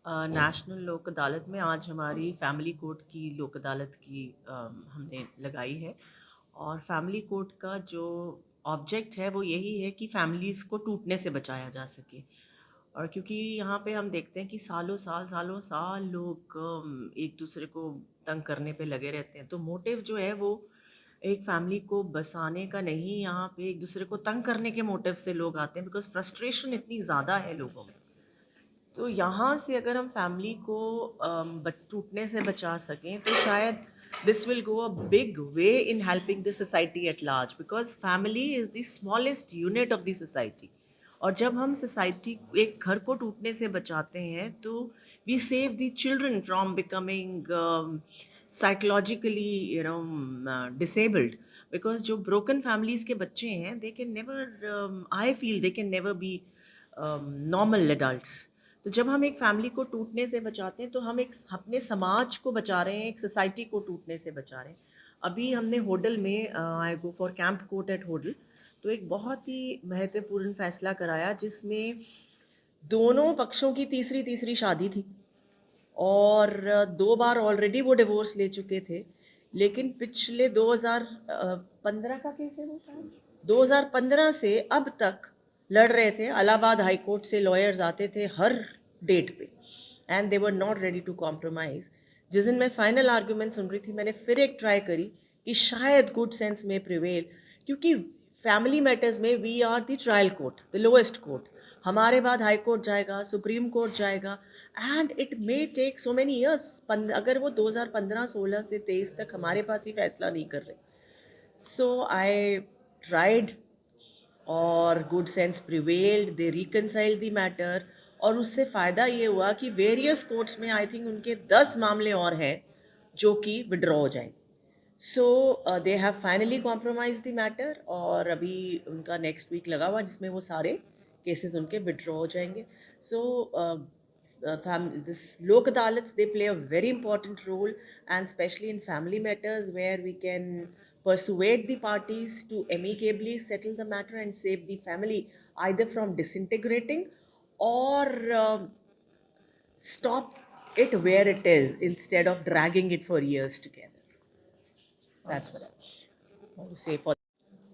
National लोक अदालत में आज हमारी फैमिली कोर्ट की लोक अदालत की हमने लगाई है। और फैमिली कोर्ट का जो ऑब्जेक्ट है वो यही है कि फैमिलीज़ को टूटने से बचाया जा सके। और क्योंकि यहाँ पे हम देखते हैं कि सालों साल लोग एक दूसरे को तंग करने पे लगे रहते हैं, तो मोटिव जो है वो एक फैमिली को बसाने का नहीं, यहाँ पे एक दूसरे को तंग करने के मोटिव से लोग आते हैं, बिकॉज फ्रस्ट्रेशन इतनी ज़्यादा है लोगों में। तो यहाँ से अगर हम फैमिली को टूटने से बचा सकें तो शायद this will go a big way in helping the society at large, because family is the smallest unit of the society. और जब हम सोसाइटी एक घर को टूटने से बचाते हैं तो we save the children from becoming psychologically disabled. Because जो ब्रोकन फैमिलीज़ के बच्चे हैं, they can never, I feel they can never be normal adults. तो जब हम एक फैमिली को टूटने से बचाते हैं तो हम एक अपने समाज को बचा रहे हैं, एक सोसाइटी को टूटने से बचा रहे हैं। अभी हमने होडल में, I go for camp court at Hodal, तो एक बहुत ही महत्वपूर्ण फैसला कराया जिसमें दोनों पक्षों की तीसरी तीसरी शादी थी और 2 बार ऑलरेडी वो डिवोर्स ले चुके थे। लेकिन पिछले 2015 का केस है वो, शायद 2015 से अब तक लड़ रहे थे। इलाहाबाद हाई कोर्ट से लॉयर्स आते थे हर डेट पे, and they were not ready to compromise. जिस दिन मैं फाइनल आर्ग्यूमेंट सुन रही थी, मैंने फिर एक ट्राई करी कि शायद गुड सेंस में प्रिवेल, क्योंकि फैमिली मैटर्स में we are the trial court, the lowest court. हमारे बाद हाई कोर्ट जाएगा, सुप्रीम कोर्ट जाएगा, and it may take so many years. अगर वो 2015-16 से 23 तक हमारे पास ही फैसला नहीं कर रहे, सो आई ट्राइड और good sense prevailed, they reconciled the matter. और उससे फ़ायदा ये हुआ कि वेरियस कोर्ट्स में आई थिंक उनके 10 मामले और हैं जो कि विड्रॉ हो जाएंगे। So they have finally compromise the matter, और अभी उनका नेक्स्ट वीक लगा हुआ जिसमें वो सारे केसेस उनके विड्रॉ हो जाएंगे। सो this lok adalats, they play a very important role, and especially in family matters where we can persuade the parties to amicably settle the matter and save the family either from disintegrating or stop it where it is instead of dragging it for years together. That's what I want to say for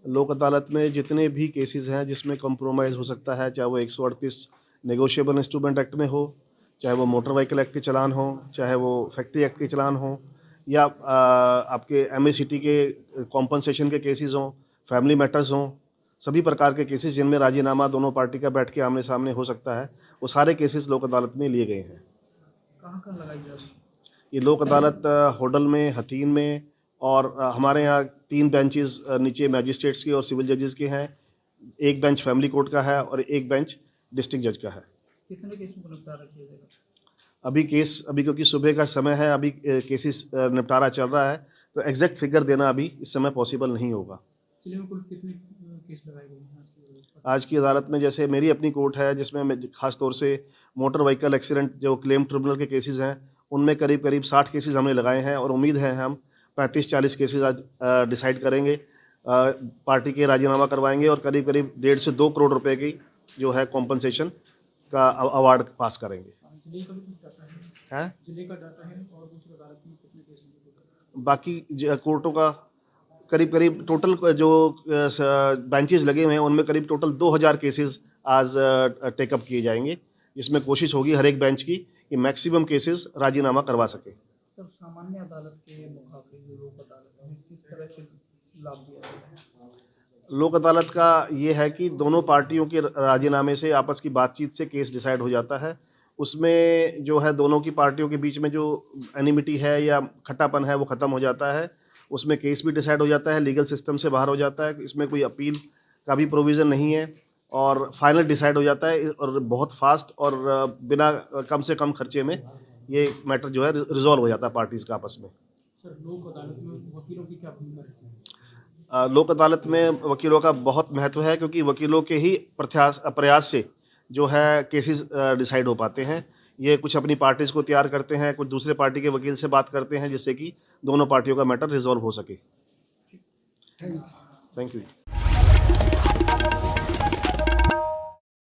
लोक अदालत में जितने भी cases हैं जिसमें compromise हो सकता है, चाहे वो 138 नेगोशिएबल इंस्ट्रूमेंट एक्ट में हो, चाहे वो मोटर व्हीकल एक्ट के चलान हो, चाहे वो फैक्ट्री एक्ट के चलान हो, या आपके एमएसीटी के कॉम्पनसेशन के केसेस हों, फैमिली मैटर्स हों, सभी प्रकार के केसेस जिनमें राजीनामा दोनों पार्टी का बैठ के आमने सामने हो सकता है, वो सारे केसेस लोक अदालत में लिए गए हैं। कहाँ लगाई जाएगी ये लोक अदालत होडल में, हथीन में, और हमारे यहाँ 3 बेंचेस नीचे मैजिस्ट्रेट्स के और सिविल जजेस के हैं। एक बेंच फैमिली कोर्ट का है और एक बेंच डिस्ट्रिक्ट जज का है। कितने केसों को निपटारा किया जाएगा? अभी क्योंकि सुबह का समय है, अभी केसेस निपटारा चल रहा है, तो एग्जैक्ट फिगर देना अभी इस समय पॉसिबल नहीं होगा। जिले में कुल कितने केस लगाए गए हैं आज की अदालत में? जैसे मेरी अपनी कोर्ट है जिसमें मैं खास तौर से मोटर व्हीकल एक्सीडेंट जो क्लेम ट्रिब्यूनल के केसेस हैं उनमें करीब करीब 60 केसेस हमने लगाए हैं, और उम्मीद है हम 35-40 केसेस आज डिसाइड करेंगे, पार्टी के राजीनामा करवाएंगे और करीब करीब 1.5 से 2 करोड़ रुपए की जो है कॉम्पनसेशन का अवार्ड पास करेंगे। जिले का भी कुछ डाटा है, जिले का डाटा है, और दूसरी अदालत में कितने केस बाकी कोर्टों का करीब करीब टोटल जो बेंचेस लगे हुए हैं उनमें करीब टोटल 2000 केसेस आज टेकअप किए जाएंगे, जिसमें कोशिश होगी हर एक बेंच की कि मैक्सिमम केसेस राजीनामा करवा सके। सर, सामान्य अदालत के मुकाबले जो लोक अदालत में किस तरह से लाभ दिया जाता है? लोक अदालत का ये है कि दोनों पार्टियों के राजीनामे से, आपस की बातचीत से केस डिसाइड हो जाता है। उसमें जो है दोनों की पार्टियों के बीच में जो एनिमिटी है या खट्टापन है वो ख़त्म हो जाता है। उसमें केस भी डिसाइड हो जाता है, लीगल सिस्टम से बाहर हो जाता है, इसमें कोई अपील का भी प्रोविज़न नहीं है, और फाइनल डिसाइड हो जाता है, और बहुत फास्ट और बिना कम से कम खर्चे में ये मैटर जो है रिजॉल्व हो जाता है पार्टीज़ का आपस में। सर, लोक अदालत में वकीलों की क्या भूमिका रहती है? लोक अदालत में वकीलों का बहुत महत्व है, क्योंकि वकीलों के ही प्रयास से जो है केसेस डिसाइड हो पाते हैं। ये कुछ अपनी पार्टीज़ को तैयार करते हैं, कुछ दूसरे पार्टी के वकील से बात करते हैं, जिससे कि दोनों पार्टियों का मैटर रिजॉल्व हो सके। Thank you.